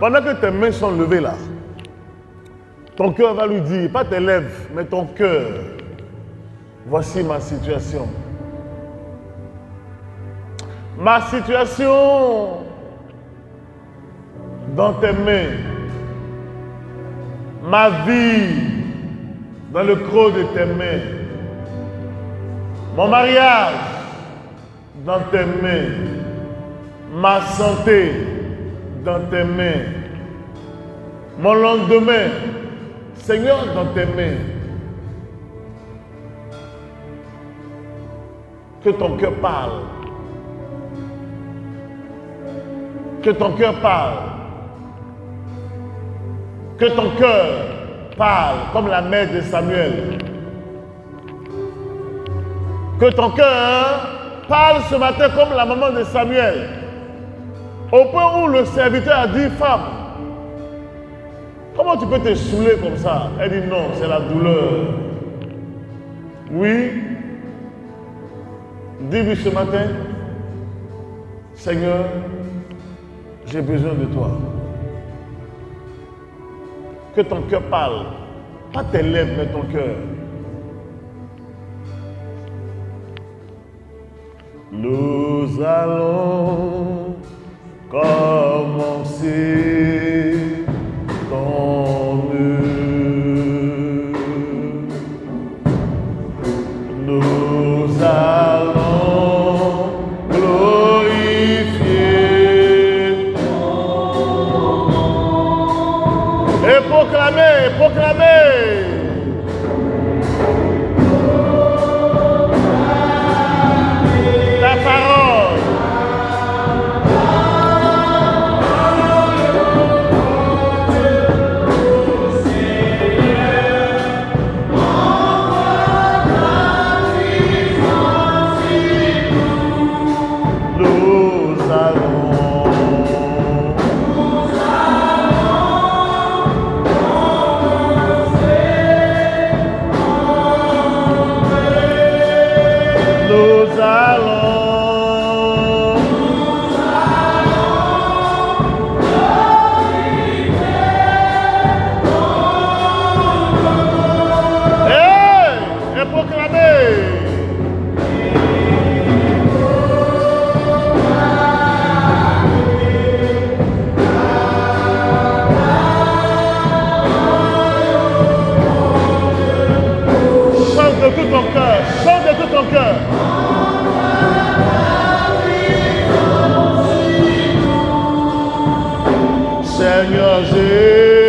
Pendant que tes mains sont levées là, ton cœur va lui dire, pas tes lèvres, mais ton cœur, voici ma situation. Ma situation dans tes mains. Ma vie dans le creux de tes mains. Mon mariage dans tes mains. Ma santé dans tes mains. Mon lendemain, Seigneur, dans tes mains. Que ton cœur parle. Que ton cœur parle. Que ton cœur parle comme la mère de Samuel. Que ton cœur parle ce matin comme la maman de Samuel. Au point où le serviteur a dit, femme, comment tu peux te saouler comme ça? Elle dit non, c'est la douleur. Oui. Dis-lui ce matin, Seigneur, j'ai besoin de toi. Que ton cœur parle, pas tes lèvres, mais ton cœur. Nous allons commencer ton œuvre. Nous allons glorifier ton nom. Et proclamer, proclamer. Ta parole. Seigneur Jésus.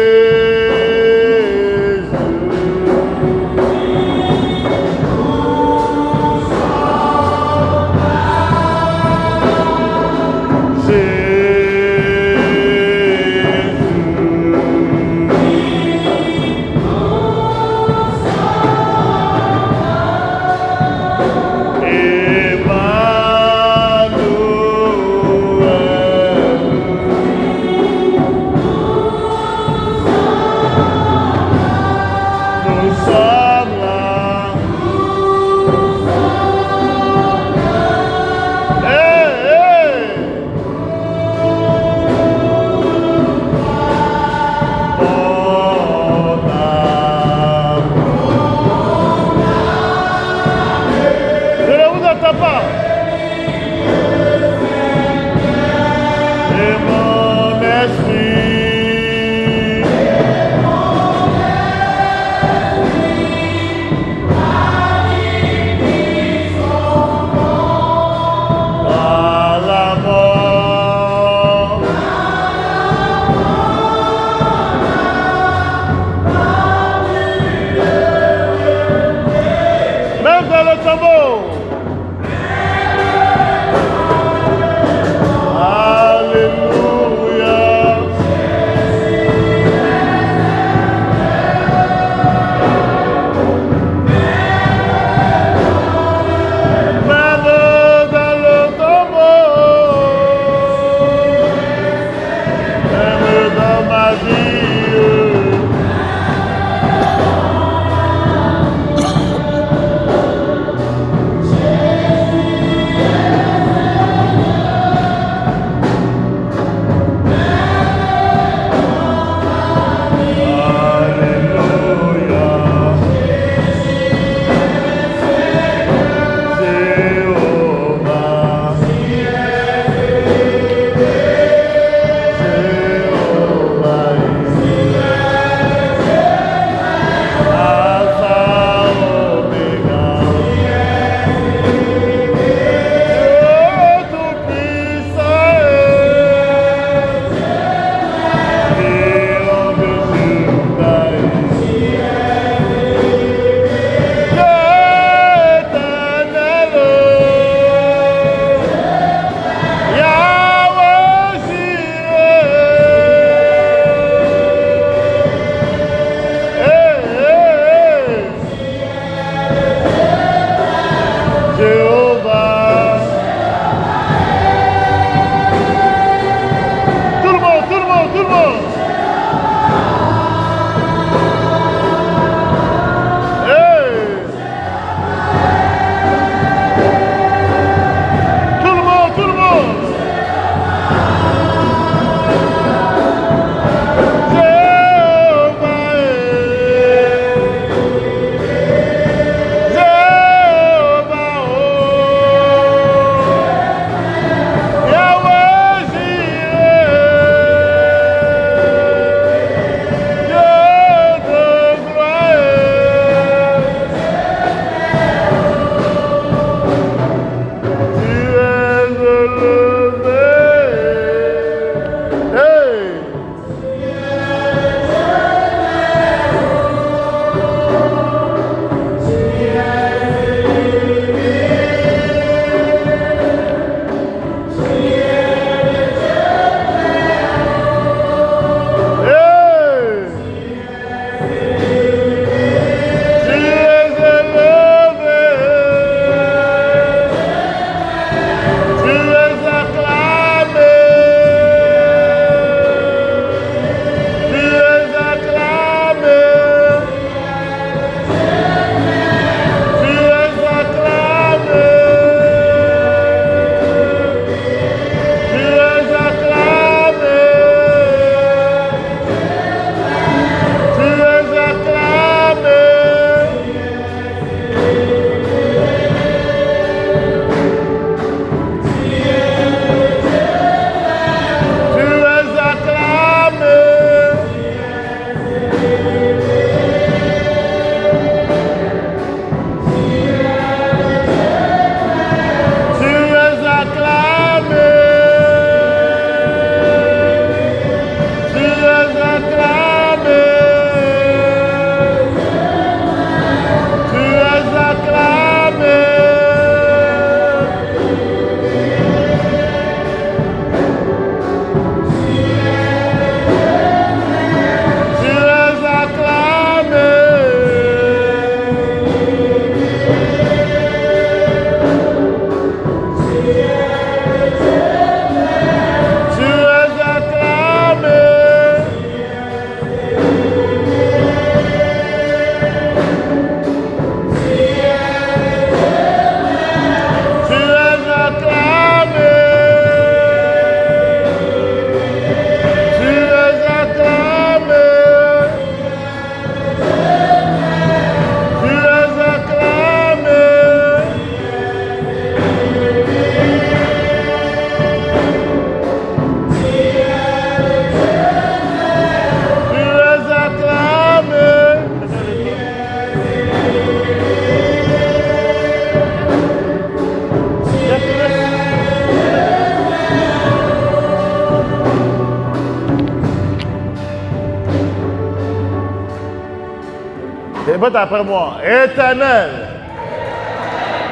Répète après moi. Éternel.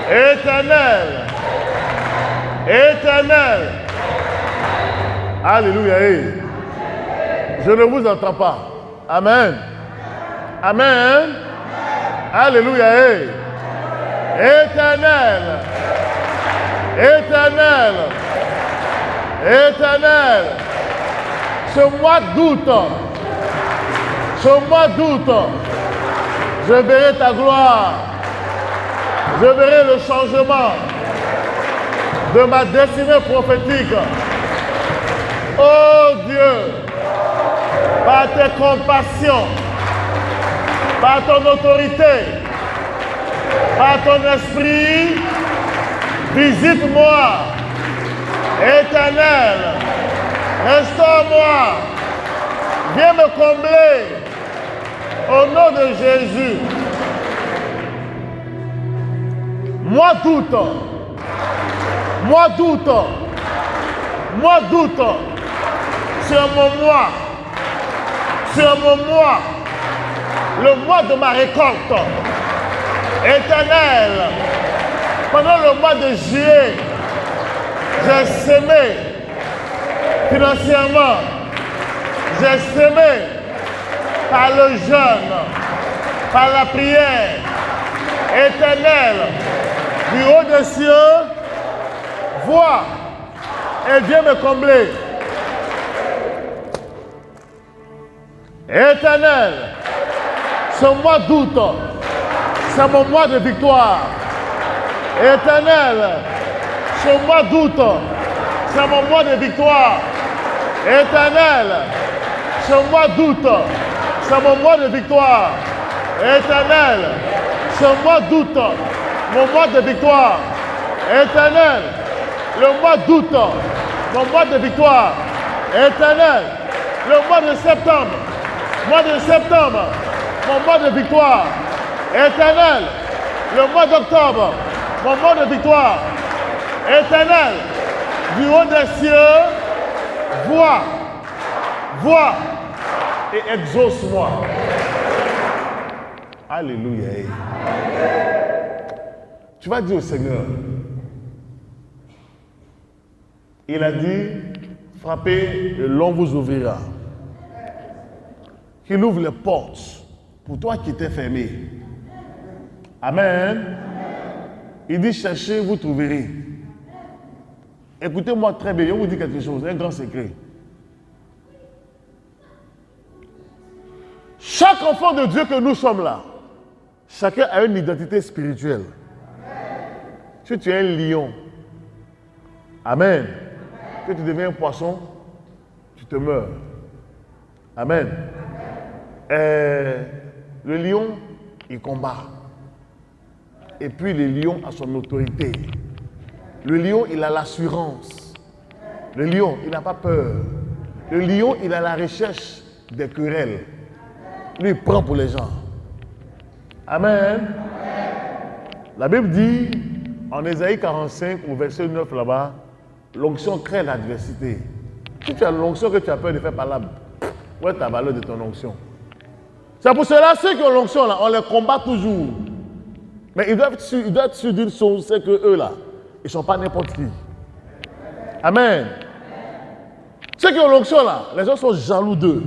Éternel. Éternel. Alléluia. Je ne vous entends pas. Amen. Amen. Alléluia. Éternel. Éternel. Éternel. Ce mois d'août, je verrai ta gloire. Je verrai le changement de ma destinée prophétique. Oh Dieu, par tes compassions, par ton autorité, par ton esprit, visite-moi, Éternel, restaure-moi, viens me combler, au nom de Jésus. Mois d'août, c'est mon mois, le mois de ma récolte. Éternel, pendant le mois de juillet, j'ai semé financièrement, j'ai semé par le jeûne, par la prière. Éternel, du haut des cieux, vois et viens me combler. Éternel, ce mois d'août, c'est mon mois de victoire. Éternel, ce mois d'août, c'est mon mois de victoire. Éternel, ce mois d'août, c'est mon mois de victoire. Éternel, ce mois d'août, mon mois de victoire. Éternel, le mois d'août, mon mois de victoire. Éternel, le mois de septembre, mon mois de victoire. Éternel, le mois d'octobre, mon mois de victoire. Éternel, du haut des cieux, vois et exauce-moi. Alléluia. Tu vas dire au Seigneur, il a dit, frappez et l'on vous ouvrira. Qu'il ouvre les portes pour toi qui étais fermé. Amen. Il dit, cherchez, vous trouverez. Écoutez-moi très bien, je vous dis quelque chose, un grand secret. Chaque enfant de Dieu que nous sommes là, chacun a une identité spirituelle. Si tu es un lion, amen, que tu deviens un poisson, tu te meurs. Amen. Le lion, il combat. Et puis le lion a son autorité. Le lion, il a l'assurance. Le lion, il n'a pas peur. Le lion, il a la recherche des querelles. Lui, il prend pour les gens. Amen. La Bible dit, en Ésaïe 45, au verset 9 là-bas, l'onction crée l'adversité. Si tu as l'onction que tu as peur de faire par où est ta valeur de ton onction? C'est pour cela, ceux qui ont l'onction là, on les combat toujours. Mais ils doivent être sûrs d'une chose, c'est que eux là, ils ne sont pas n'importe qui. Amen. Ceux qui ont l'onction là, les gens sont jaloux d'eux.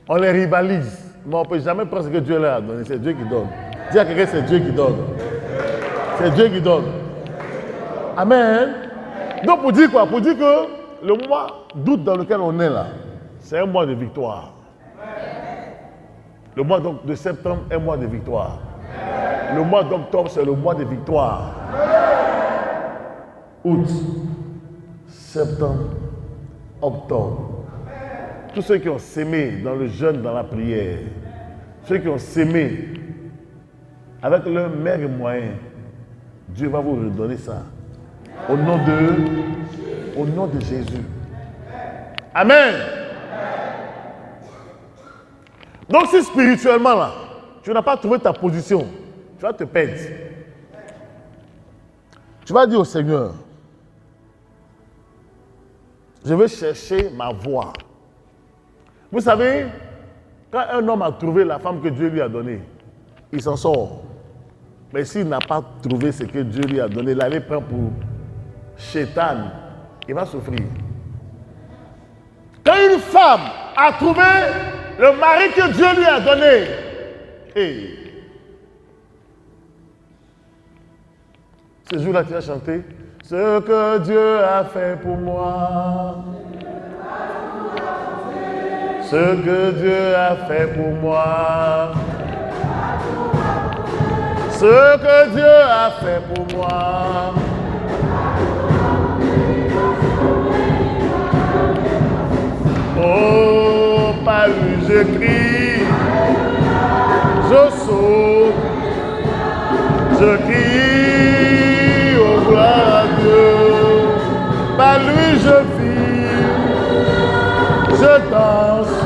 On les rivalise. Mais on ne peut jamais prendre ce que Dieu leur a donné. C'est Dieu qui donne. Dis à quelqu'un, c'est Dieu qui donne. C'est Dieu qui donne. Amen. Donc pour dire quoi? Pour dire que le mois d'août dans lequel on est là, c'est un mois de victoire. Le mois de septembre est un mois de victoire. Le mois d'octobre, c'est le mois de victoire. Août, septembre, octobre. Tous ceux qui ont sémé dans le jeûne, dans la prière, ceux qui ont sémé avec leurs meilleurs moyens, Dieu va vous redonner ça. Au nom de Jésus. Amen. Donc si spirituellement là, tu n'as pas trouvé ta position, tu vas te perdre. Tu vas dire au Seigneur, je veux chercher ma voie. Vous savez, Quand un homme a trouvé la femme que Dieu lui a donnée, il s'en sort. Mais s'il n'a pas trouvé ce que Dieu lui a donné, là, il prend pour Chétan, il va souffrir. Quand une femme a trouvé le mari que Dieu lui a donné, hey, ce jour-là, tu vas chanter ce que Dieu a fait pour moi. Ce que Dieu a fait pour moi. Ce que Dieu a fait pour moi. Oh, par lui je crie, je saute, je crie, oh gloire à Dieu. Par lui je vis, je danse,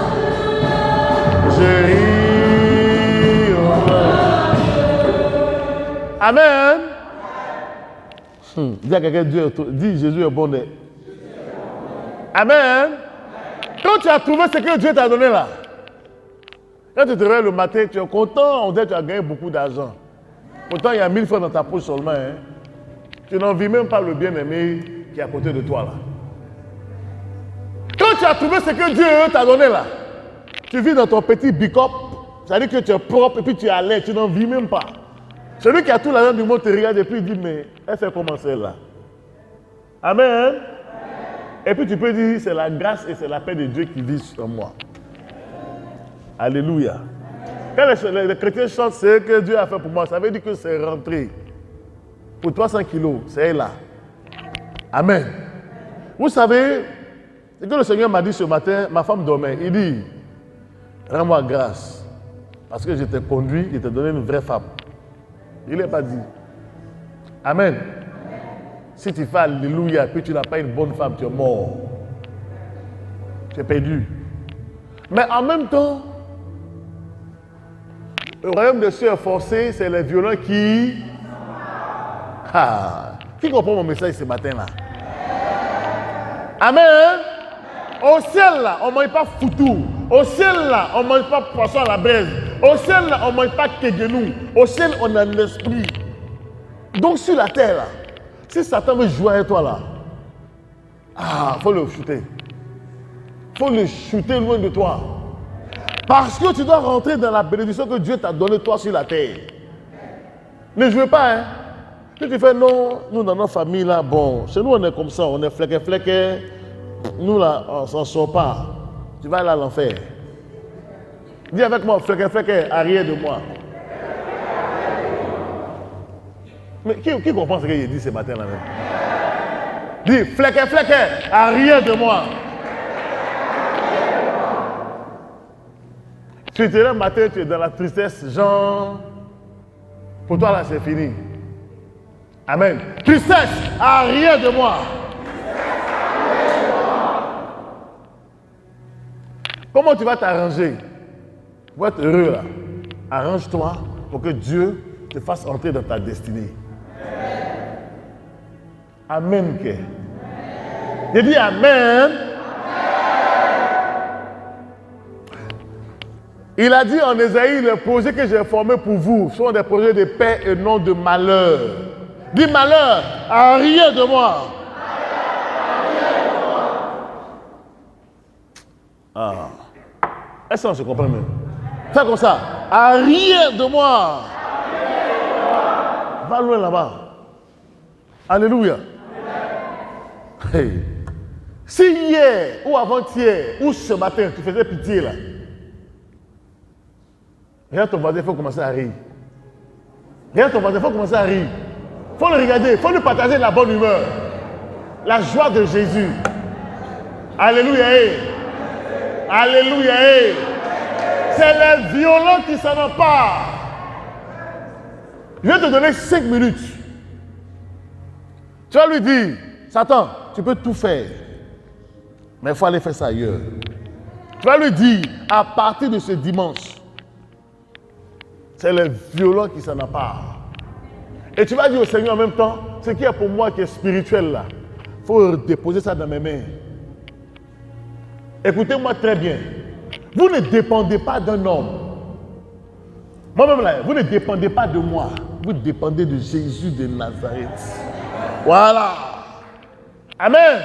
je ris, oh gloire. Amen. Dis à quelqu'un, dis Jésus est bon. Amen. Quand tu as trouvé ce que Dieu t'a donné là, quand tu te réveilles le matin, tu es content, on dit que tu as gagné beaucoup d'argent. Pourtant, il y a 1000 francs dans ta poche seulement. Hein. Tu n'en vis même pas le bien-aimé qui est à côté de toi là. Quand tu as trouvé ce que Dieu t'a donné là, tu vis dans ton petit bic-up, c'est-à-dire que tu es propre et puis tu es à l'aise, tu n'en vis même pas. Celui qui a tout l'argent du monde te regarde et puis il dit, mais elle fait comment celle-là? Amen. Et puis tu peux dire, c'est la grâce et c'est la paix de Dieu qui vit sur moi. Alléluia. Quand les chrétiens chantent ce que Dieu a fait pour moi, ça veut dire que c'est rentré. Pour 300 kilos, c'est là. Amen. Vous savez, ce que le Seigneur m'a dit ce matin, ma femme dormait. Il dit, rends-moi grâce. Parce que je t'ai conduit, je t'ai donné une vraie femme. Il ne l'a pas dit. Amen. Si tu fais alléluia, puis tu n'as pas une bonne femme, tu es mort. Tu es perdu. Mais en même temps, le royaume des cieux est forcé, c'est les violents qui... Ah, qui comprend mon message ce matin-là? Amen. Au ciel là, on ne mange pas foutou. Au ciel là, on ne mange pas poisson à la braise. Au ciel là, on ne mange pas kégenou. Au ciel, on a l'esprit. Donc sur la terre là, si Satan veut jouer avec toi là, il faut le shooter. Il faut le shooter loin de toi. Parce que tu dois rentrer dans la bénédiction que Dieu t'a donnée toi sur la terre. Ne jouez pas, hein. Si tu fais non, nous dans notre famille là, bon, chez nous on est comme ça, on est flequé. Nous là, on s'en sort pas. Tu vas aller à l'enfer. Dis avec moi, flequé, arrière de moi. Mais qui comprend ce qu'il dit ce matin là même? Dis, flequé, arrière de moi. Tu es là le matin, tu es dans la tristesse, genre, pour toi là c'est fini. Amen. Tristesse, arrière de moi. Comment tu vas t'arranger pour être heureux là? Arrange-toi pour que Dieu te fasse entrer dans ta destinée. Amen. J'ai dit Amen. Il a dit en Ésaïe, les projets que j'ai formés pour vous sont des projets de paix et non de malheur. Dis malheur, arrière de moi. Est-ce qu'on se comprend même? Fais comme ça. Arrière de moi. Va loin là-bas. Alléluia. Hey. Si hier ou avant-hier ou ce matin tu faisais pitié là, regarde ton voisin, il faut commencer à rire. Regarde ton voisin, il faut commencer à rire. Il faut le regarder, il faut lui partager la bonne humeur. La joie de Jésus. Alléluia. Hey. Alléluia. Hey. C'est les violents qui s'en emparent. Je vais te donner 5 minutes. Tu vas lui dire, Satan, tu peux tout faire, mais il faut aller faire ça ailleurs. Tu vas lui dire, à partir de ce dimanche, c'est les violents qui s'en emparent. Et tu vas dire au Seigneur en même temps, ce qui est pour moi qui est spirituel là, il faut déposer ça dans mes mains. Écoutez-moi très bien. Vous ne dépendez pas d'un homme. Moi-même là, vous ne dépendez pas de moi. Vous dépendez de Jésus de Nazareth. Voilà. Amen.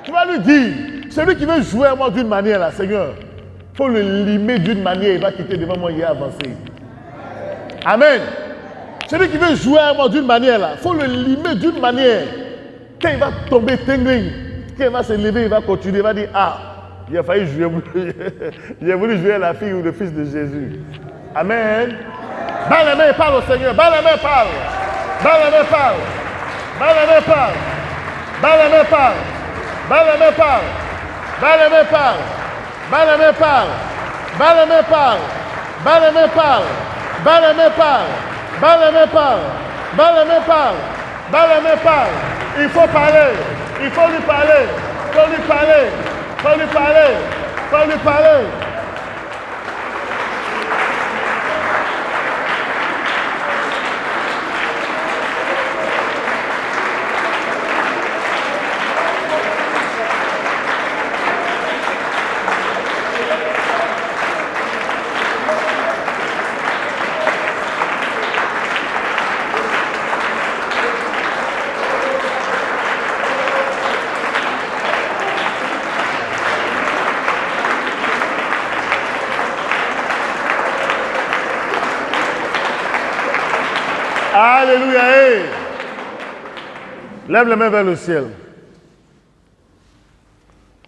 Tu vas lui dire, celui qui veut jouer à moi d'une manière là, Seigneur, il faut le limer d'une manière, il va quitter devant moi, il est avancé. Amen. Celui qui veut jouer à moi d'une manière là, il faut le limer d'une manière. Quand il va tomber tingling, quand il va se lever, il va continuer, il va dire, ah, il a failli jouer, il a voulu jouer à la fille ou le fils de Jésus. Amen. Bas la main, parle au Seigneur. Bas la main, parle. Bas la main, parle. Bas la main, parle. Bas la main, parle. Bas la main, parle. Bas la main, parle. Bas la main, parle. Bas la main, parle. Bas la main, parle. Bas la main, parle. Bas la main, parle. Bas la main, parle. Bas la main, parle. Il faut parler. Il faut lui parler. Il faut lui parler. Il faut lui parler. Il faut lui parler. Alléluia. Hey. Lève les mains vers le ciel.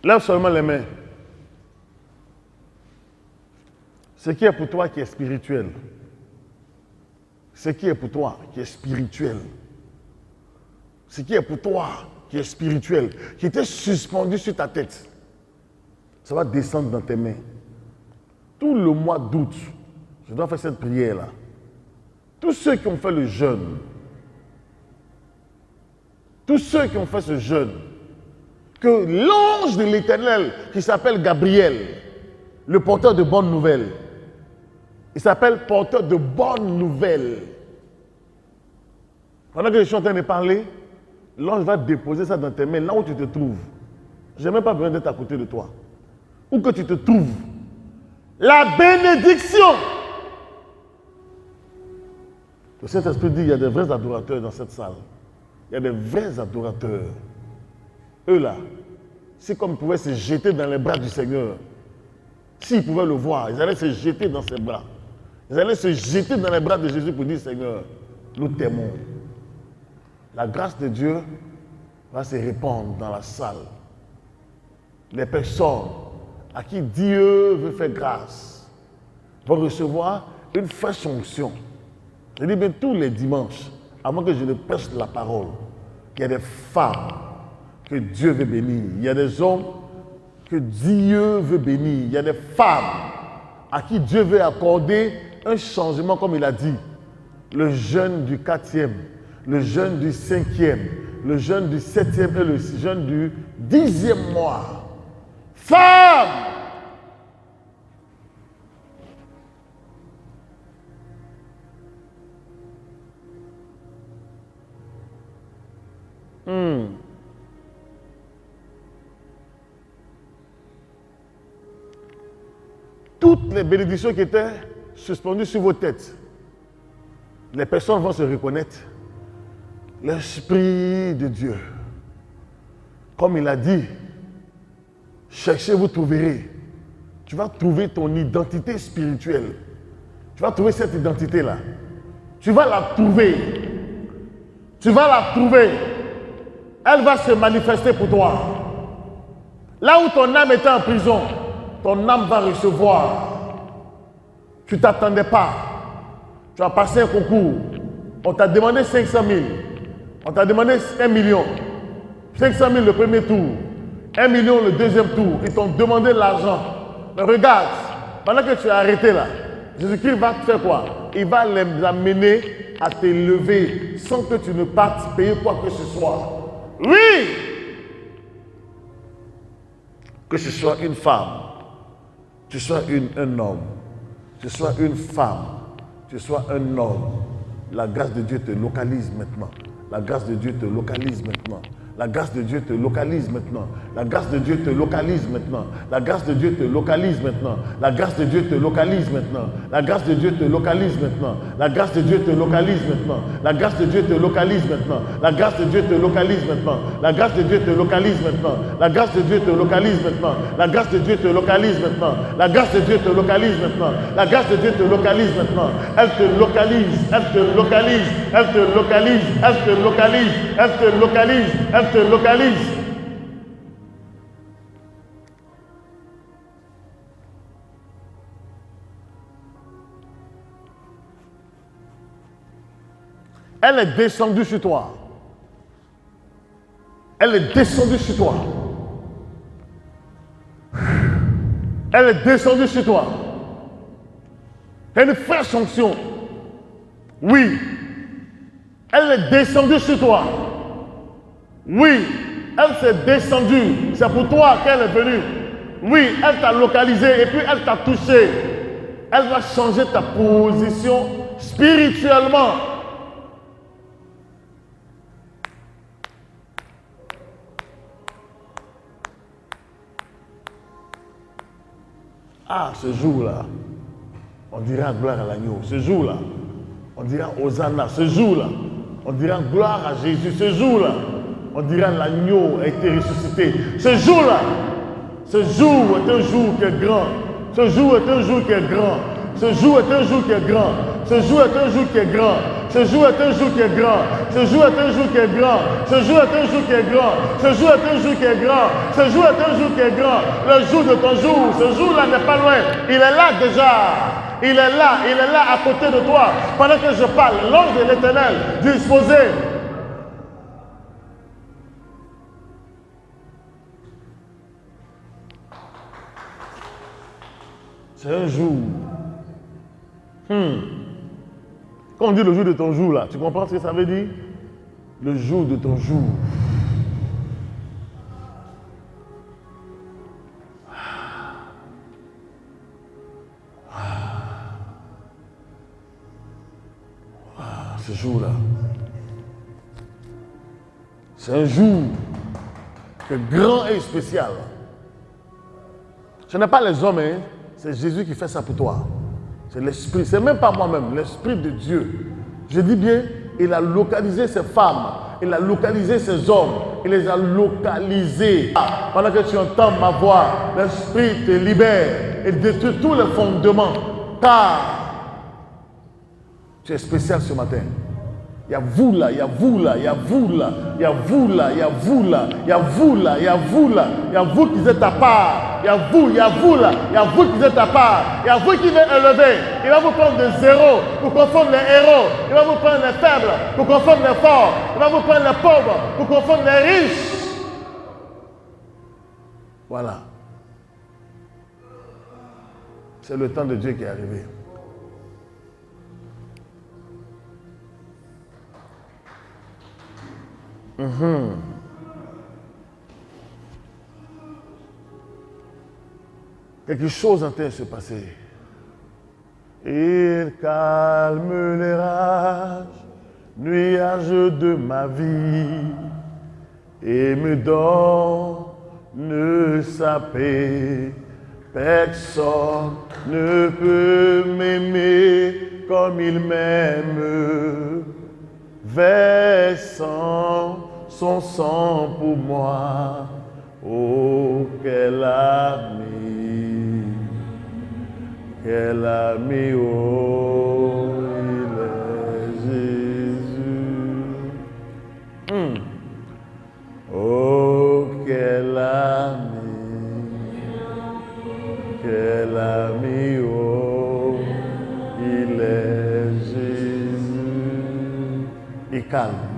Lève seulement les mains. Ce qui est pour toi qui est spirituel. Ce qui est pour toi qui est spirituel. Ce qui est pour toi qui est spirituel, qui était suspendu sur ta tête, ça va descendre dans tes mains. Tout le mois d'août, je dois faire cette prière-là. Tous ceux qui ont fait le jeûne, tous ceux qui ont fait ce jeûne, que l'ange de l'Éternel, qui s'appelle Gabriel, le porteur de bonnes nouvelles, il s'appelle porteur de bonnes nouvelles. Pendant que je suis en train de parler, l'ange va déposer ça dans tes mains, là où tu te trouves. Je n'ai même pas besoin d'être à côté de toi. Où que tu te trouves. La bénédiction. Le Saint-Esprit dit, il y a des vrais adorateurs dans cette salle. Il y a des vrais adorateurs. Eux là, c'est comme ils pouvaient se jeter dans les bras du Seigneur. S'ils pouvaient le voir, ils allaient se jeter dans ses bras. Ils allaient se jeter dans les bras de Jésus pour dire, Seigneur, nous t'aimons. La grâce de Dieu va se répandre dans la salle. Les personnes à qui Dieu veut faire grâce vont recevoir une fraîche onction. Je dis bien tous les dimanches, avant que je ne prêche la parole, il y a des femmes que Dieu veut bénir. Il y a des hommes que Dieu veut bénir. Il y a des femmes à qui Dieu veut accorder un changement, comme il a dit. Le jeûne du 4e, le jeûne du 5e, le jeûne du 7e et le jeûne du 10e mois. Femmes! Toutes les bénédictions qui étaient suspendues sur vos têtes, les personnes vont se reconnaître. L'Esprit de Dieu, comme il a dit, cherchez, vous trouverez. Tu vas trouver ton identité spirituelle. Tu vas trouver cette identité-là. Tu vas la trouver. Tu vas la trouver. Elle va se manifester pour toi. Là où ton âme était en prison, ton âme va recevoir. Tu ne t'attendais pas. Tu as passé un concours. On t'a demandé 500 000. On t'a demandé 1 million. 500 000 le premier tour. 1 million le deuxième tour. Ils t'ont demandé l'argent. Mais regarde, pendant que tu es arrêté là, Jésus-Christ va te faire quoi? Il va les amener à t'élever sans que tu ne partes payer quoi que ce soit. Oui! Que ce soit une femme, tu sois un homme, tu sois une femme, tu sois un homme, la grâce de Dieu te localise maintenant. La grâce de Dieu te localise maintenant. La grâce de Dieu te localise maintenant. La grâce de Dieu te localise maintenant. La grâce de Dieu te localise maintenant. La grâce de Dieu te localise maintenant. La grâce de Dieu te localise maintenant. La grâce de Dieu te localise maintenant. La grâce de Dieu te localise maintenant. La grâce de Dieu te localise maintenant. La grâce de Dieu te localise maintenant. La grâce de Dieu te localise maintenant. La grâce de Dieu te localise maintenant. La grâce de Dieu te localise maintenant. La grâce de Dieu te localise maintenant. Elle te localise. Elle te localise. Elle te localise. Elle te localise. Elle te localise. Elle te localise. Elle est descendue sur toi. Elle est descendue sur toi. Elle est descendue sur toi. Une fraîche onction. Oui. Elle est descendue sur toi. Oui. Elle s'est descendue. C'est pour toi qu'elle est venue. Oui. Elle t'a localisé et puis elle t'a touché. Elle va changer ta position spirituellement. Ah, ce jour-là, on dira gloire à l'agneau. Ce jour-là, on dira Hosanna. Ce jour-là, on dira gloire à Jésus. Ce jour-là, on dira l'agneau a été ressuscité. Ce jour-là, ce jour est un jour qui est grand. Ce jour est un jour qui est grand. Ce jour est un jour qui est grand. Ce jour est un jour qui est grand. Ce jour est un jour qui est grand. Ce jour est un jour qui est grand. Ce jour est un jour qui est grand. Ce jour est un jour qui est grand. Ce jour est un jour qui est grand. Le jour de ton jour, ce jour-là n'est pas loin. Il est là déjà. Il est là à côté de toi. Pendant que je parle, l'ange de l'Éternel disposé. C'est un jour. Quand on dit le jour de ton jour, là, tu comprends ce que ça veut dire? Le jour de ton jour. Ce jour-là, c'est un jour que grand et spécial. Ce n'est pas les hommes, hein? C'est Jésus qui fait ça pour toi. C'est l'Esprit, c'est même pas moi-même, l'Esprit de Dieu. Je dis bien, il a localisé ces femmes, il a localisé ces hommes, il les a localisés. Pendant que tu entends ma voix, l'Esprit te libère et détruit tous les fondements. Car tu es spécial ce matin. Il y a vous là, il y a vous là, il y a vous là, il y a vous là, il y a vous là, il y a vous là, il y a vous là, il y a vous qui êtes à part, il y a vous là, il y a vous qui êtes à part, il y a vous qui veut élever, il va vous prendre de zéro pour confondre les héros, il va vous prendre les faibles pour confondre les forts, il va vous prendre les pauvres pour confondre les riches. Voilà. C'est le temps de Dieu qui est arrivé. Quelque chose est en train de se passer. Il calme les rages, nuages de ma vie et me donne sa paix. Personne ne peut m'aimer comme il m'aime, versant son sang pour moi. Oh, quel ami, oh, il est Jésus. Oh, quel ami, oh, il est Jésus. Il calme.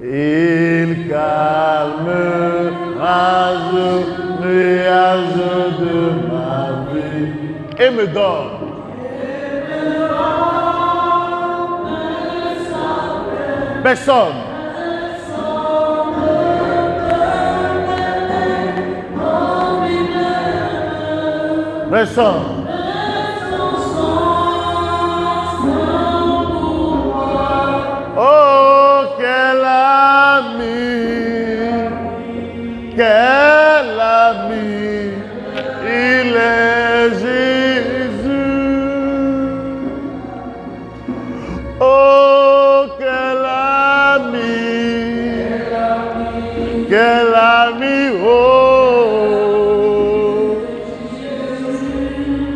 Il calmera le nuage de ma vie et me donne. Personne. Personne. Oh, quel ami,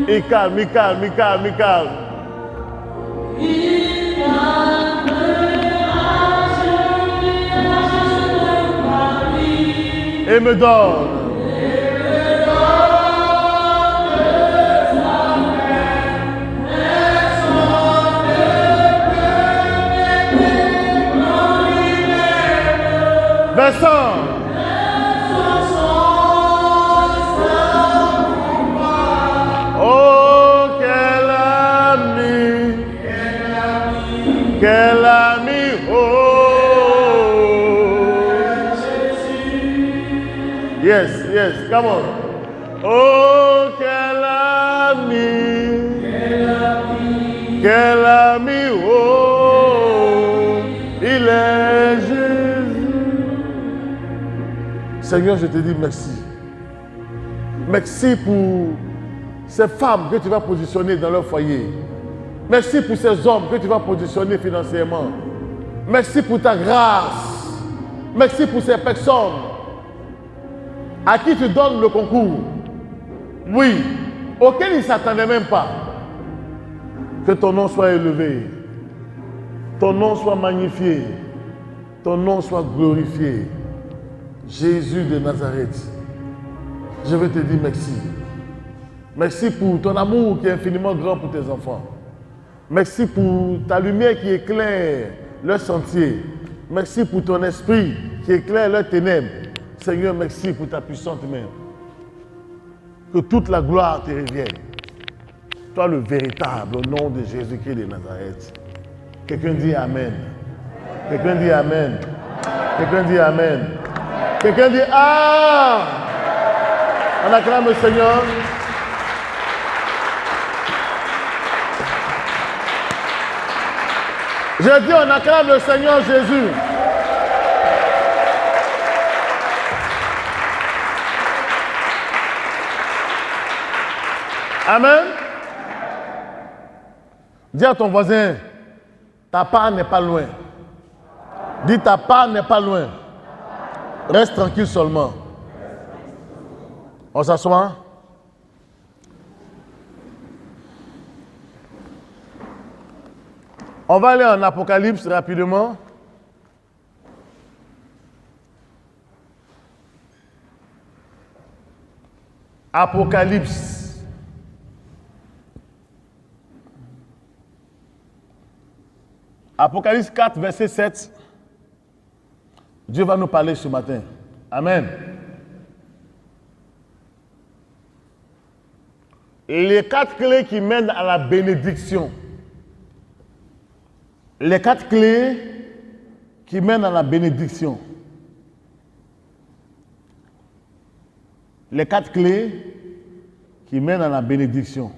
Il calme, il calme, il calme, il calme. Et me donne. Vincent. Oh, quel ami. Quel ami. Oh. Yes, yes, come on. Oh, quel ami. Quel ami. Oh. Il est Jésus. Seigneur, je te dis merci. Merci pour ces femmes que tu vas positionner dans leur foyer. Merci pour ces hommes que tu vas positionner financièrement. Merci pour ta grâce. Merci pour ces personnes à qui tu donnes le concours. Oui, auquel ils ne s'attendaient même pas. Que ton nom soit élevé. Ton nom soit magnifié. Ton nom soit glorifié. Jésus de Nazareth, je veux te dire merci. Merci pour ton amour qui est infiniment grand pour tes enfants. Merci pour ta lumière qui éclaire leur sentier. Merci pour ton esprit qui éclaire leurs ténèbres. Seigneur, merci pour ta puissante main. Que toute la gloire te revienne. Toi le véritable, au nom de Jésus-Christ de Nazareth. Quelqu'un dit Amen. Quelqu'un dit Amen. Quelqu'un dit Amen. Quelqu'un dit Ah! On acclame le Seigneur. Je dis on acclame le Seigneur Jésus. Amen. Dis à ton voisin, ta part n'est pas loin. Dis ta part n'est pas loin. Reste tranquille seulement. On s'assoit. On va aller en Apocalypse rapidement. Apocalypse. Apocalypse 4, verset 7. Dieu va nous parler ce matin. Amen. Les 4 clés qui mènent à la bénédiction. Les 4 clés qui mènent à la bénédiction. Les 4 clés qui mènent à la bénédiction.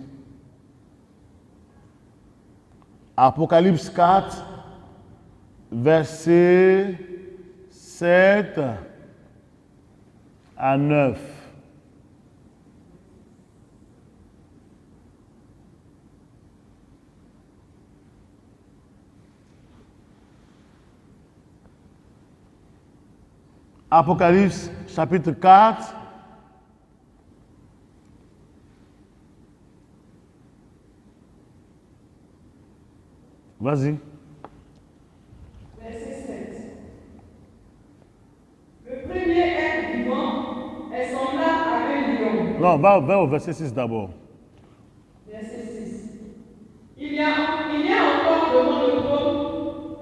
Apocalypse 4, verset 7 à 9. Apocalypse chapitre 4. Vas-y. Verset 7. Le premier être vivant est semblable à un lion. Non, va au verset 6 d'abord. Verset 6. Il y a encore devant le trône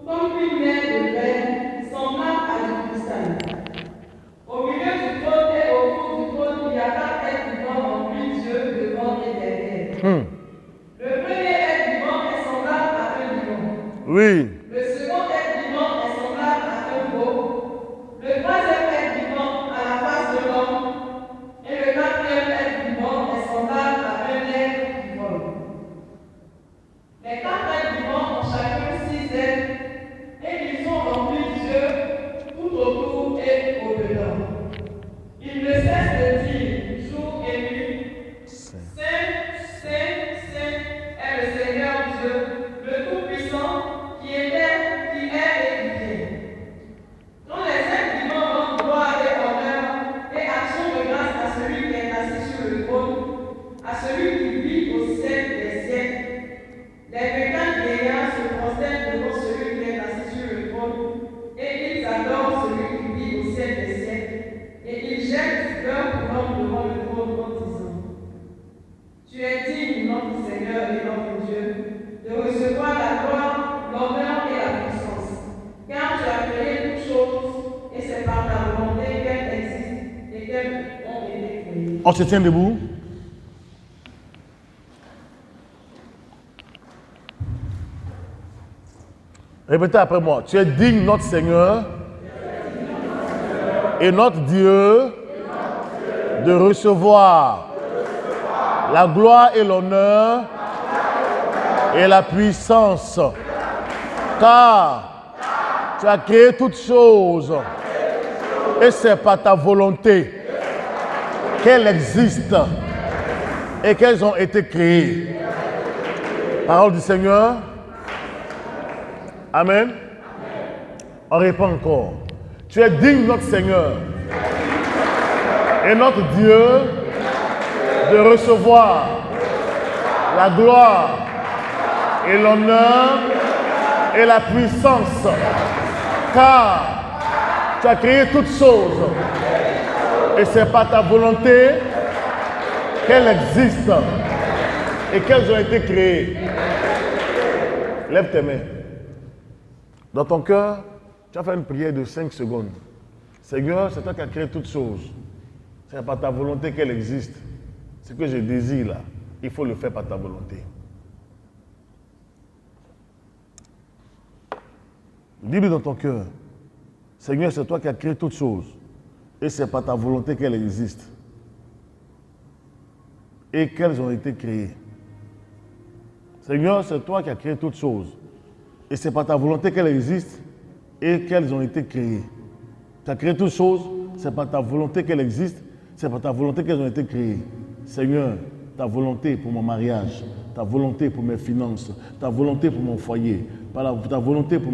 comme une mer de verre semblable à du cristal. Au milieu du trône et autour du trône, il y a 4 êtres vivants remplis d'yeux devant et derrière. Le premier être vivant est semblable à un lion. Oui. Le second être vivant est semblable à un veau. Le troisième être vivant à la face de l'homme. Et le quatrième être vivant est semblable à un aigle qui vole. Les 4 êtres vivants ont chacun 6 ailes et ils sont remplis d'yeux tout autour et au-dedans. Ils ne cessent de dire jour et nuit, Saint, Saint, Saint est le Seigneur Dieu, le Tout-Puissant, qui était Tu es digne, notre Seigneur et notre Dieu, de recevoir la gloire, l'honneur et la puissance, car tu as créé toutes choses et c'est par ta volonté qu'elles existent et qu'elles ont été créées. On se tient debout. Répétez après moi. Tu es digne, notre Seigneur, et notre Dieu, de recevoir la gloire et l'honneur et la puissance. Car tu as créé toutes choses et c'est par ta volonté qu'elles existent et qu'elles ont été créées. Parole du Seigneur. Amen. On répond encore. Tu es digne, notre Seigneur, et notre Dieu, de recevoir la gloire et l'honneur et la puissance, car tu as créé toutes choses et c'est par ta volonté qu'elles existent et qu'elles ont été créées. Lève tes mains. Dans ton cœur, tu vas faire une prière de 5 secondes. Seigneur, c'est toi qui as créé toutes choses. C'est par ta volonté qu'elle existe. Ce que je désire là, il faut le faire par ta volonté. Dis-lui dans ton cœur, Seigneur, c'est toi qui as créé toutes choses. Et c'est par ta volonté qu'elles existent. Et qu'elles ont été créées. Seigneur, c'est toi qui as créé toutes choses. Et c'est par ta volonté qu'elles existent et qu'elles ont été créées. Tu as créé toutes choses, c'est par ta volonté qu'elles existent, c'est par ta volonté qu'elles ont été créées. Seigneur, ta volonté pour mon mariage, ta volonté pour mes finances, ta volonté pour mon foyer, ta volonté pour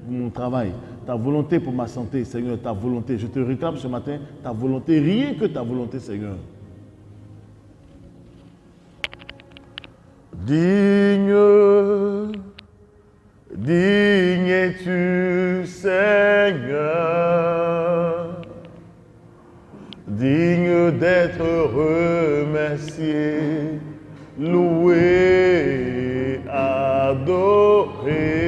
mon travail, ta volonté pour ma santé, Seigneur, ta volonté. Je te réclame ce matin, ta volonté, rien que ta volonté, Seigneur. Digne es-tu, Seigneur, digne d'être remercié, loué, adoré.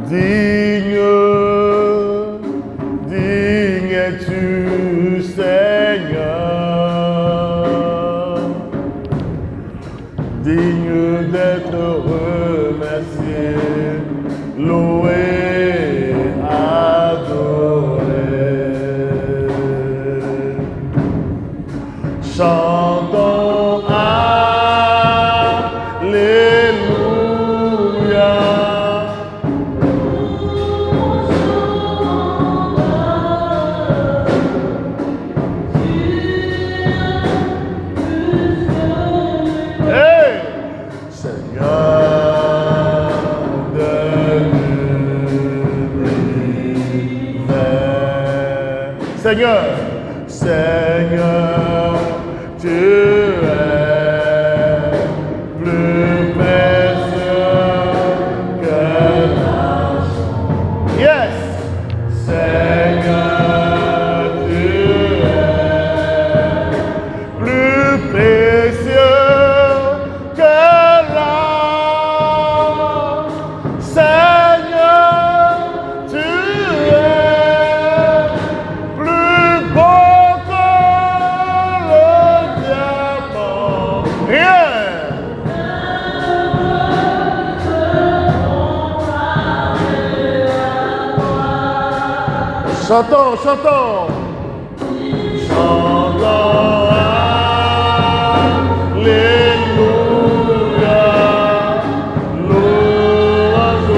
Digne es-tu, Seigneur, digne d'être remercié, loué, adoré. Chantons Alléluia. Seigneur, Seigneur, tu es plus précieux que l'argent. Yes! Seigneur, tu es plus précieux que l'or. Seigneur, tu es plus beau que le diamant. Rien. Chantons, chantons. Chantons Alléluia. Louange au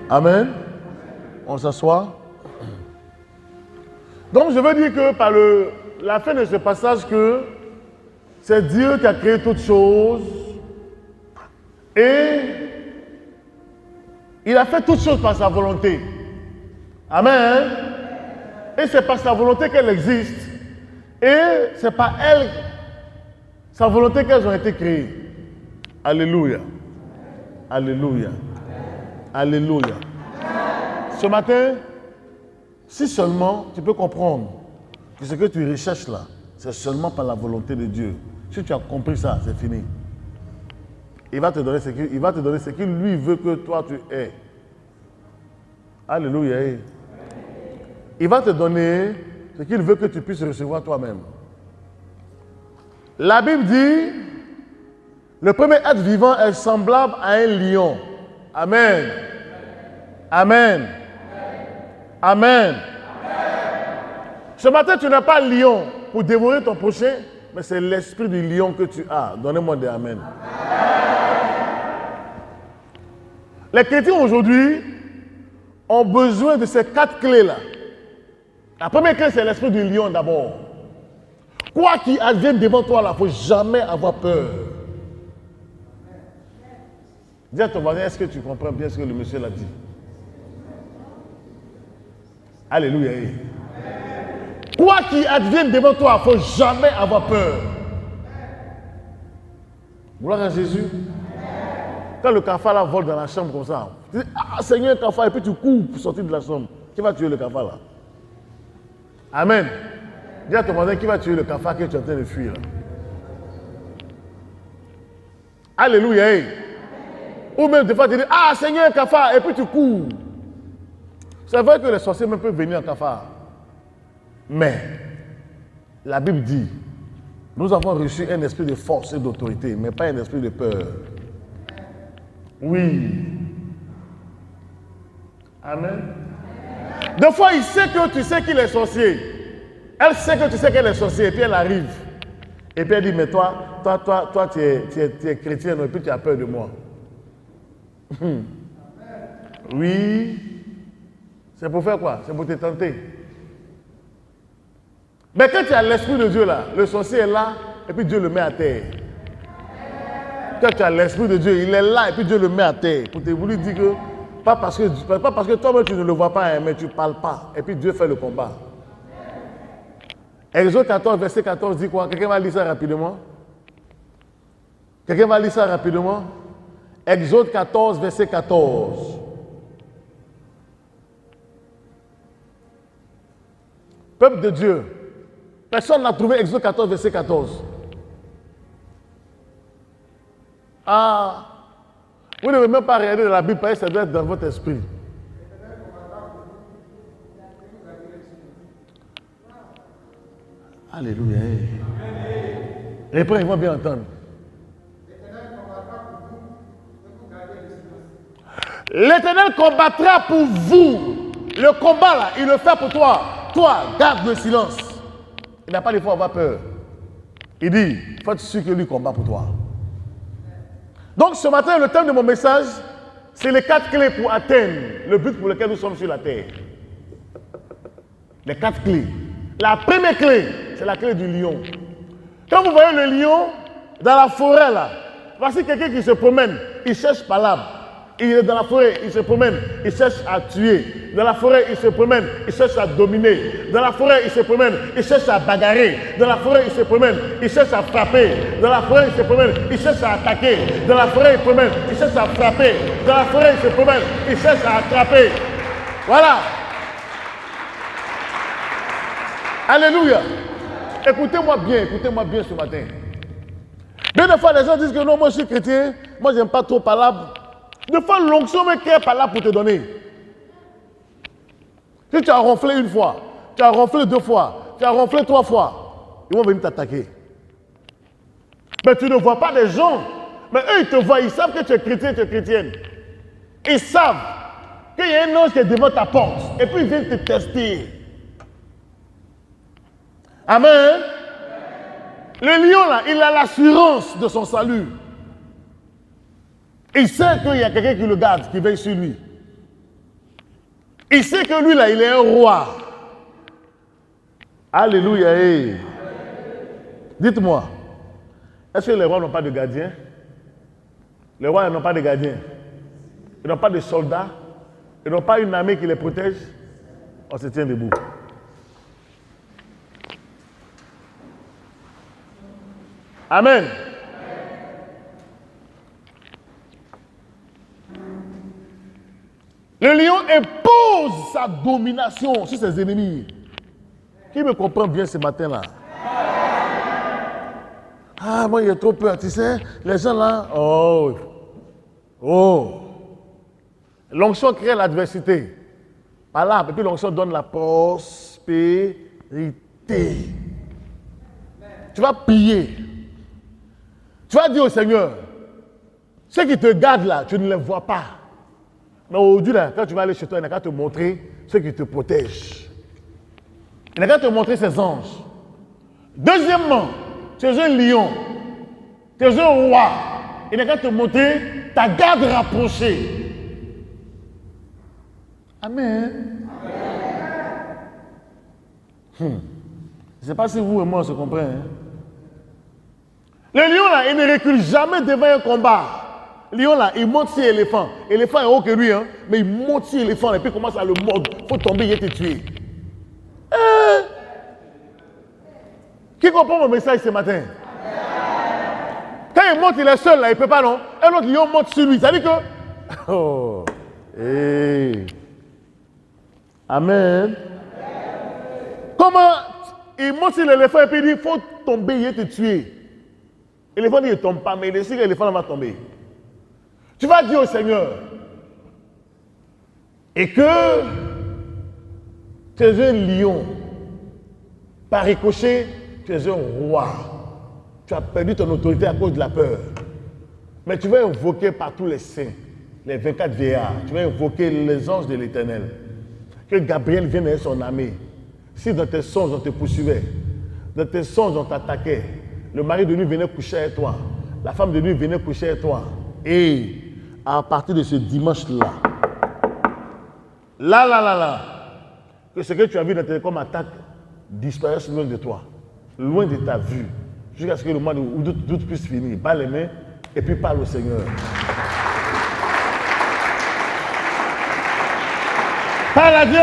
Amen. On s'assoit. Donc je veux dire que par la fin de ce passage que c'est Dieu qui a créé toutes choses et il a fait toutes choses par sa volonté. Amen. Et c'est par sa volonté qu'elle existe. Et c'est par elle, sa volonté qu'elles ont été créées. Alléluia. Alléluia. Alléluia. Ce matin, si seulement tu peux comprendre que ce que tu recherches là, c'est seulement par la volonté de Dieu. Si tu as compris ça, c'est fini. Il va te donner ce qu'il lui veut que toi tu aies. Alléluia. Il va te donner ce qu'il veut que tu puisses recevoir toi-même. La Bible dit, le premier être vivant est semblable à un lion. Amen. Amen. Amen. Ce matin, tu n'as pas lion pour dévorer ton prochain, mais c'est l'esprit du lion que tu as. Donnez-moi des amen. Les chrétiens aujourd'hui ont besoin de ces 4 clés-là. La première clé, c'est l'esprit du lion d'abord. Quoi qu'il advienne devant toi, il ne faut jamais avoir peur. Dis à ton voisin, est-ce que tu comprends bien ce que le monsieur l'a dit? Alléluia. Quoi qu'il advienne devant toi, il ne faut jamais avoir peur. Gloire à Jésus. Quand le cafard là vole dans la chambre comme ça, tu dis, ah Seigneur, cafard, et puis tu cours pour sortir de la chambre. Qui va tuer le cafard là? Amen. Dis à ton voisin, qui va tuer le cafard que tu es en train de fuir là? Alléluia. Ou même des fois tu dis, ah Seigneur, cafard, et puis tu cours. C'est vrai que les sorciers même peuvent venir en cafard. Mais la Bible dit, nous avons reçu un esprit de force et d'autorité, mais pas un esprit de peur. Oui. Amen. Des fois, il sait que tu sais qu'il est sorcier. Elle sait que tu sais qu'elle est sorcière, et puis elle arrive. Et puis elle dit, mais toi, tu es chrétien, et puis tu as peur de moi. Oui. C'est pour faire quoi? C'est pour te tenter. Mais quand tu as l'esprit de Dieu là, le sorcier est là, et puis Dieu le met à terre. Quand tu as l'esprit de Dieu, il est là, et puis Dieu le met à terre. Pour te vouloir dire que, pas parce que toi-même tu ne le vois pas, hein, mais tu ne parles pas. Et puis Dieu fait le combat. Exode 14, verset 14 dit quoi? Quelqu'un va lire ça rapidement? Quelqu'un va lire ça rapidement? Exode 14, verset 14. Peuple de Dieu. Personne n'a trouvé Exode 14, verset 14. Ah, vous ne devez même pas regarder dans la Bible, parce que ça doit être dans votre esprit. Alléluia. Réponds, ils vont bien entendre. L'Éternel combattra pour vous. Le combat là, il le fait pour toi. Toi, garde le silence. Il n'a pas de fois avoir peur. Il dit, il faut être sûr que lui combat pour toi. Donc ce matin, le thème de mon message, c'est les 4 clés pour atteindre le but pour lequel nous sommes sur la terre. Les 4 clés. La première clé, c'est la clé du lion. Quand vous voyez le lion dans la forêt là, voici quelqu'un qui se promène, il cherche par l'arbre. Il est dans la forêt, il se promène, il cherche à tuer. Dans la forêt, il se promène, il cherche à dominer. Dans la forêt, il se promène, il cherche à bagarrer. Dans la forêt, il se promène, il cherche à frapper. Dans la forêt, il se promène, il cherche à attaquer. Dans la forêt, il se promène, il cherche à frapper. Dans la forêt, il se promène, il cherche à attraper. Voilà. Alléluia. Écoutez-moi bien ce matin. Bien des fois, les gens disent que non, moi je suis chrétien, moi j'aime pas trop parler. Des fois, l'onction me crée par là pour te donner. Si tu as ronflé une fois, tu as ronflé 2 fois, tu as ronflé 3 fois, ils vont venir t'attaquer. Mais tu ne vois pas les gens. Mais eux, ils te voient, ils savent que tu es chrétien, tu es chrétienne. Ils savent qu'il y a un ange qui est devant ta porte. Et puis ils viennent te tester. Amen. Le lion là, il a l'assurance de son salut. Il sait qu'il y a quelqu'un qui le garde, qui veille sur lui. Il sait que lui là, il est un roi. Alléluia. Hey. Dites-moi, est-ce que les rois n'ont pas de gardien? Les rois n'ont pas de gardien. Ils n'ont pas de soldats. Ils n'ont pas une armée qui les protège. On se tient debout. Amen. Le lion impose sa domination sur ses ennemis. Qui me comprend bien ce matin-là? Ah, moi, j'ai trop peur, tu sais. Les gens là, oh. L'onction crée l'adversité. Par là, et puis l'onction donne la prospérité. Tu vas prier. Tu vas dire au Seigneur, ceux qui te gardent là, tu ne les vois pas. Mais aujourd'hui, là, quand tu vas aller chez toi, il n'a qu'à te montrer ceux qui te protègent. Il n'a qu'à te montrer ses anges. Deuxièmement, tu es un lion. Tu es un roi. Il n'a qu'à te montrer ta garde rapprochée. Amen. Je ne sais pas si vous et moi on se comprend. Hein? Le lion là, il ne recule jamais devant un combat. Le lion là, il monte sur l'éléphant. L'éléphant est haut que lui, hein? Mais il monte sur l'éléphant et puis il commence à le mordre. Il faut tomber, il est tué. Qui comprend mon message ce matin? Quand il monte, il est seul là, il ne peut pas, non? Un autre lion monte sur lui. Ça veut dire que. Oh. Hey. Amen. Comment il monte sur l'éléphant et puis il dit, il faut tomber, il est te tuer. L'éléphant dit, il ne tombe pas, mais il décide que l'éléphant va tomber. Tu vas dire au Seigneur, et que tu es un lion, par ricochet, tu es un roi. Tu as perdu ton autorité à cause de la peur. Mais tu vas invoquer par tous les saints, les 24 vieillards, tu vas invoquer les anges de l'Éternel. Que Gabriel vienne avec son armée. Si dans tes songes on te poursuivait, dans tes songes on t'attaquait, le mari de nuit venait coucher avec toi, la femme de nuit venait coucher avec toi. Et à partir de ce dimanche-là, que ce que tu as vu dans tes comme attaque disparaisse loin de toi, loin de ta vue, jusqu'à ce que le mois d'août puisse finir. Bats les mains et puis parle au Seigneur. Parle à Dieu.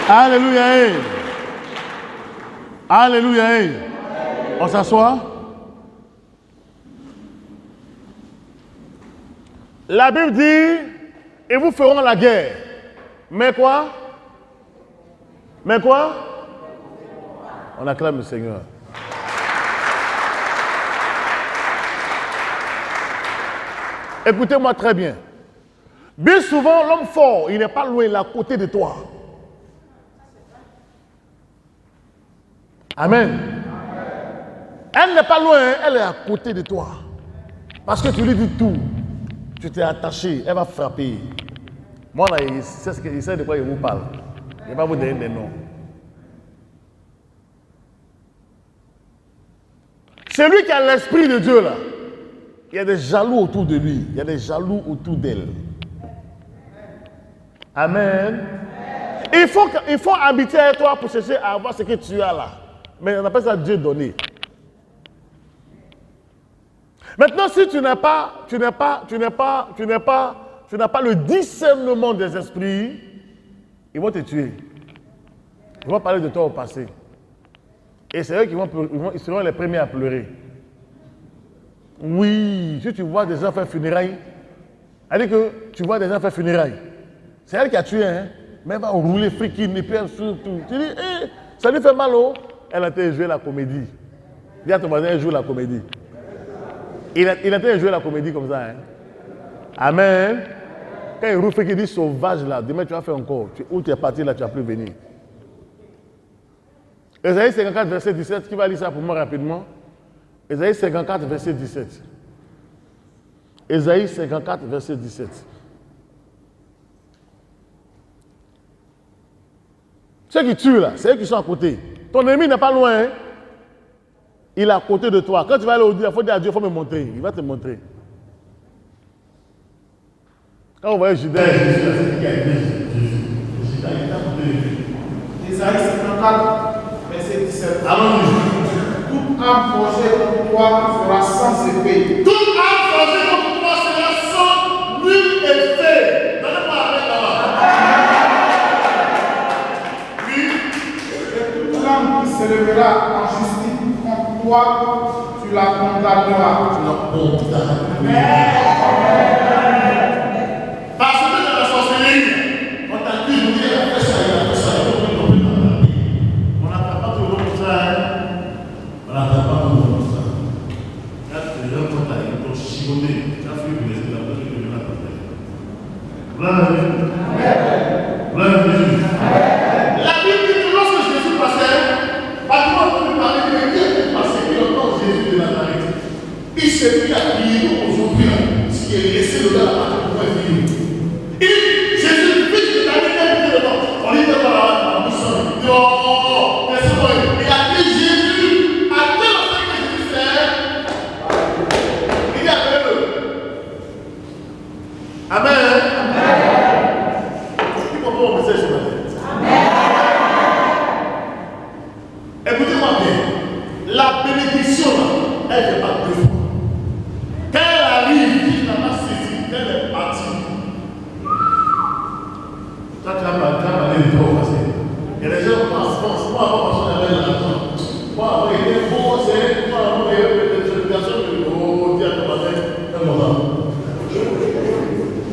Alléluia. Alléluia. On s'assoit. La Bible dit, et vous feront la guerre. Mais quoi? Mais quoi? On acclame le Seigneur. Écoutez-moi très bien. Bien souvent, l'homme fort, il n'est pas loin, il est à côté de toi. Amen. Elle n'est pas loin, elle est à côté de toi. Parce que tu lui dis tout. Tu t'es attaché, elle va frapper. Moi, là, il sait de quoi il vous parle. Il ne va pas vous donner des noms. Celui qui a l'esprit de Dieu, là, il y a des jaloux autour de lui. Il y a des jaloux autour d'elle. Amen. Il faut habiter avec toi pour chercher à avoir ce que tu as là. Mais on appelle ça Dieu donné. Maintenant, si tu n'as pas le discernement des esprits, ils vont te tuer. Ils vont parler de toi au passé. Et c'est eux ils seront les premiers à pleurer. Oui, si tu vois des gens faire funérailles, elle dit que tu vois des gens faire funérailles. C'est elle qui a tué, hein? Mais elle va rouler friquine et puis elle sur tout. Tu dis, ça lui fait mal, oh? Elle a été jouer la comédie. Dis à ton voisin, elle joue la comédie. Il a été jouer la comédie comme ça, hein? Amen. Quand il roule friquine, il dit sauvage là, demain tu vas faire encore. Où tu es parti là, tu ne vas plus venir. Ésaïe 54, verset 17, qui va lire ça pour moi rapidement? Ésaïe 54, verset 17. Ésaïe 54, verset 17. Ceux qui tuent là, c'est eux qui sont à côté. Ton ennemi n'est pas loin, hein? Il est à côté de toi. Quand tu vas aller au Dieu, il faut dire à Dieu, il faut me montrer. Il va te montrer. Quand on voit Judas, Ésaïe 54, verset 17. allons-y. Toute âme forgée contre toi sera sans effet. Toute âme forgée contre toi sera sans nul effet. Donnez-moi la main là-bas. toi, tu la condamneras. Tu la condamneras. Parce que dans la sorcellerie, on t'accuse, on dit, il a fait ça, on n'attend pas tout le monde comme ça. On n'attend pas tout le monde comme ça. Quand les gens sont allés, ils ont chigoté, tu as fait le plaisir de la personne de la personne. Gloire à Jésus. Gloire à Jésus. La Bible dit que lorsque Jésus passait, pas tout le monde peut parler de Dieu, parce qu'il entend Jésus de Nazareth. Il s'est mis à prier aujourd'hui, s'il est laissé le gars à partir pour pouvoir finir. Il dit, Jésus, fils de David, on dit que la mission, il dit, oh, laissez-moi. Il a dit, Jésus, à tel endroit que Jésus sert, il dit, appelez-le. Amen. Qui comprend mon message ce matin? Écoutez-moi bien, la bénédiction là, elle ne fait pas deux fois. Quand elle arrive, il n'a pas saisi, elle est partie. Toi, tu as parlé de toi au passé. Et les gens pensent, moi avant, je n'avais l'argent. Moi avant, il était bon, c'est moi avant, il y avait des personnes qui ont dit à ton matin, fais comme ça.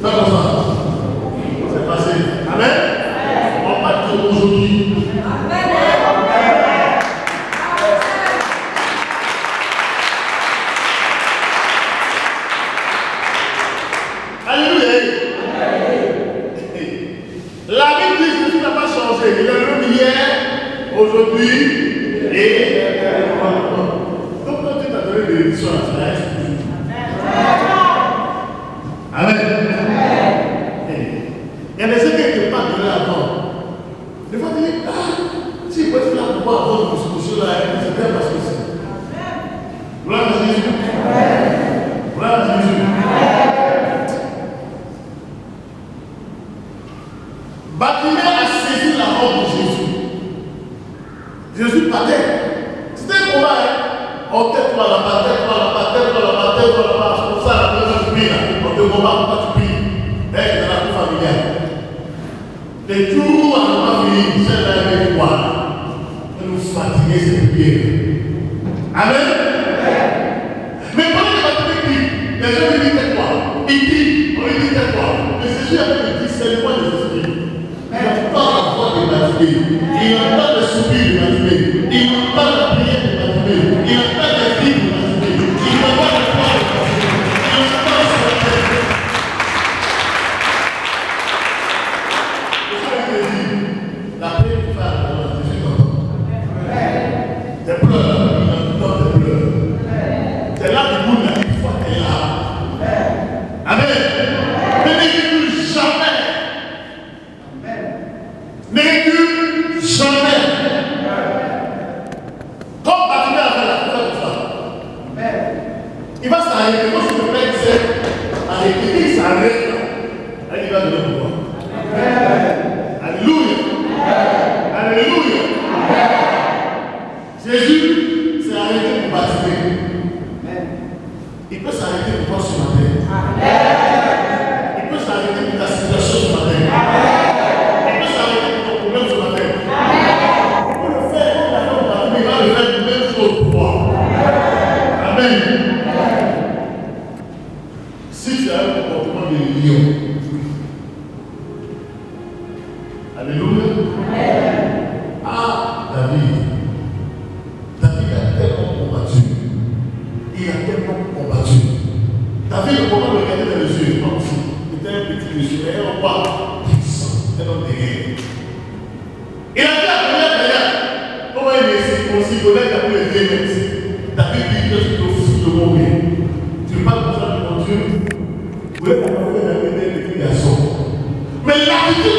Fais comme ça. C'est passé. Amen. On va dire aujourd'hui. La Bible dit que Jésus n'a pas changé. Il est le même hier, aujourd'hui et éternellement. Donc quand tu t'as donné des bénédictions, ça reste toujours. Amen. Il y a des gens qui ne pas donné avant. Des fois, tu dis, ah, si il peut être là pour pouvoir avoir une discussion là, c'est bien parce que c'est. Gloire à Jésus. Gloire à Jésus. Bartimée a saisi la robe de Jésus. Jésus partait. C'était un combat. On tête-toi là-bas, tête-toi là-bas, tête-toi là-bas, tête-toi là-bas. C'est comme ça, la première tu pries là. On te combat, pourquoi tu pries? C'est dans la vie familiale. Les jours à ne pas finir, c'est là avec toi. Et nous fatiguer cette prière. Amen. Mais pendant que Bartimée prie, les gens lui disent tête-toi. Il dit, on lui dit tête-toi. Mais Jésus avait le discernement des esprits. Il entend la voix de Bartimée. Il entend le soupir de Bartimée. Il entend la prière de Bartimée. Il entend les cris de Bartimée. Il entend la voix de Bartimée. Il entend son tête. C'est ça qu'il dit. La prière que tu fais à la Jésus t'entend. Tes pleurs, il entend tes pleurs. T'es là du bout de la vie, fois t'es là. Amen. Ne néglige jamais. Néglige jamais. Comme Bartimée a fait la fête comme ça. Il va s'arrêter. Quand je me plaît, il s'est arrêté. Il s'arrête là. Il va donner le pouvoir. Alléluia. Alléluia. Jésus s'est arrêté pour Bartimée. Il peut s'arrêter pour toi ce matin. Il peut s'arrêter pour ta situation ce matin. Il peut s'arrêter pour ton problème ce matin. Il peut le faire comme la femme Bartimée, il va le faire la même chose pour toi. Amen. Si tu as un comportement de lion, alléluia. Ah, David a tellement combattu. Il a tellement combattu. David, le moment de regarder dans les yeux, comme si il était un petit monsieur, mais un roi puissant, un homme de guerre. Il a fait la première prière. Comment il est aussi connaître après les démons. David dit que je suis aussi de mourir. Tu ne parles pas de mon Dieu. Vous êtes capable de faire des garçons. Mais l'attitude